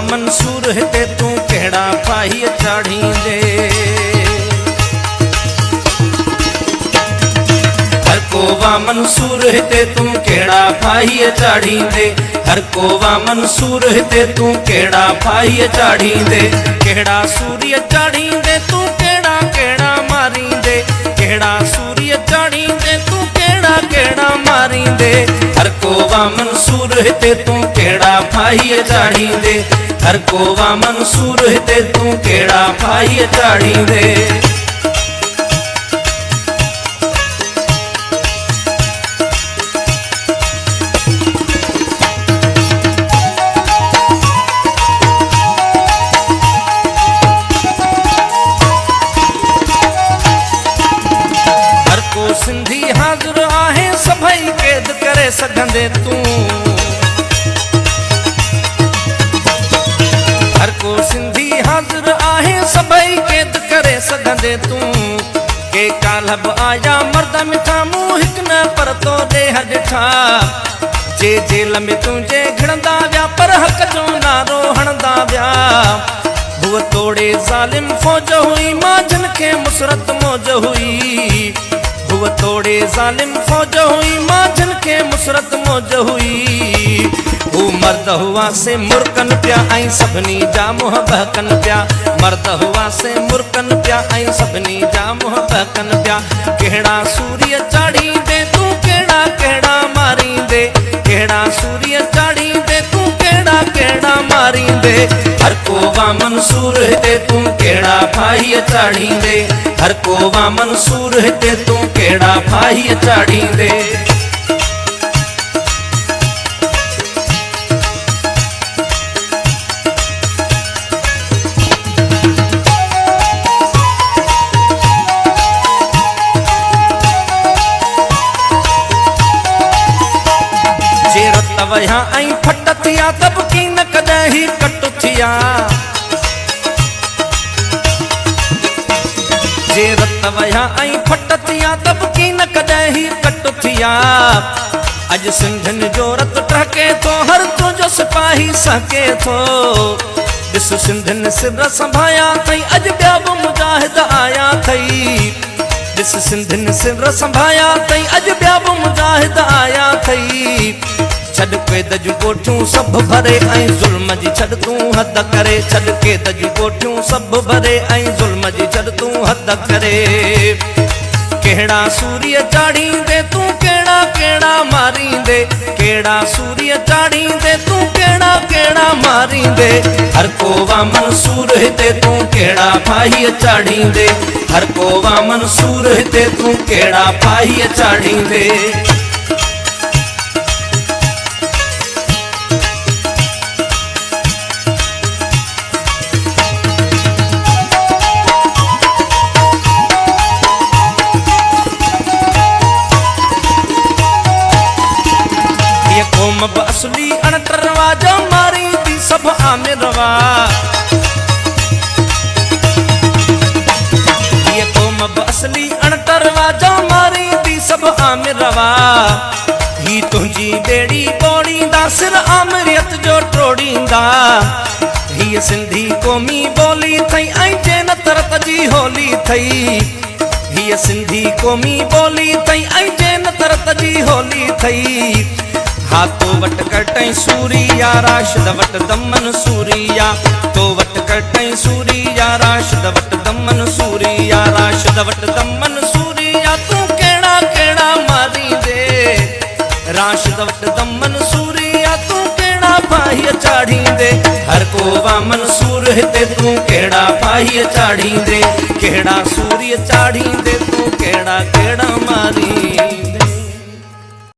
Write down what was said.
मंसूर हिते तू केड़ा फाही चाढ़ींदे। हर कोवा मंसूर हिते तू केड़ा फाही चाढ़ींदे। हर कोवा मंसूर हिते तू केड़ा फाही चाढ़ींदे। केड़ा सूर्य चाढ़ींदे तू केड़ा केड़ा मारींदे। केड़ा सूर्य चाढ़ींदे तू केड़ा केड़ा मारींदे। हर कोवा मंसूर हिते तू केड़ा फाही चाढ़ींदे। हर कोवा मंसूर हिते तू केड़ा फाही चाढ़ींदे। सिंधी हाज़िर आहे सभई कैद करे सघंदे तू। हर को सिंधी हाज़िर आहे सभई कैद करे सघंदे तू। के काल्ह बि आया मर्द मिठा मूं हिकु न पर तो ॾेह ॾिठा। जे जेल में तुंहिंजे घिड़ंदा विया पर हक़ जो नारो हणंदा विया। हुअ तोड़े ज़ालिम फ़ौज हुई माझनि खे मुसरत मौज हुई। हुअ तोड़े ज़ालिम फ़ौज हुई माझनि खे मुसरत मौज हुई। हू मर्द हुआ से मुर्कन पिया ऐं सभिनी जा मुंह बहकन पिया। मर्द हुआ से मुर्कन पिया ऐं सभिनी जा मुंह बहकन पिया। केड़ा सूर्य चाढ़ींदे तू केड़ा केड़ा मारींदे। केड़ा सूर्य चाढ़ींदे तू केड़ा केड़ा मारींदे। हर कोवा मंसूर हिते तू केड़ा फाही चाढ़ींदे। हर कोवा मंसूर हिते तू केड़ा फाही चाढ़ींदे। जे रत वया ऐं फट थिया तब की न कदहि कट थिया। जे रत वया ऐं फट थिया तब की न कदहि कट थिया। अज सिंधियुनि जो रत टहके थो हर तुंहिंजो सिपाही सहके थो। ॾिस सिंधियुनि सिर संभाया अथई अज ॿिया बि मुजाहिद आया अथई। ॾिस सिंधियुनि सिर संभाया अथई अज ॿिया बि मुजाहिद आया अथई। छॾ क़ैद जूं कोठियूं सभु भरे ऐं ज़ुल्म जी छॾ तूं हद करे। छॾ क़ैद जूं कोठियूं सभु भरे ऐं ज़ुल्म जी छॾ तूं हद करे। केड़ा सूर्य चाढ़ींदे तू केड़ा केड़ा मारींदे। केड़ा सूर्य चाढ़ींदे तू केड़ा केड़ा मारींदे। हर कोवा मंसूर हिते तू केड़ा फाही चाढ़ींदे। हर कोवा मंसूर हिते तू केड़ा फाही चाढ़ींदे। क़ौम बि असली अणटरवा जो मारी थी सभु आमिरवा। ये क़ौम बि असली अणटरवा जो मारी थी सभु आमिरवा। ही तुंहिंजी बेड़ी ॿोड़ींदा सिर आमिरियत जो टोड़ींदा। हीअ सिंधी क़ौमी ॿोली अथई ऐं जैन तरत जी होली अथई। हीअ सिंधी क़ौमी ॿोली अथई ऐं जैन तरत जी होली अथई। हा तो वट कटई सूरिया राशिद वट दमन सूरिया। तो वट कटई Suriya Rashid what Daman Suriya. Rashid what दमन सूरिया तू केड़ा केड़ा मारींदे। राशिद वट दमन सूरिया तू केड़ा फाही चाढ़ींदे। हर कोवा मंसूर हिते तू केड़ा फाही चाढ़ींदे। केड़ा सूर्य चाढ़ींदे तू केड़ा केड़ा मारींदे।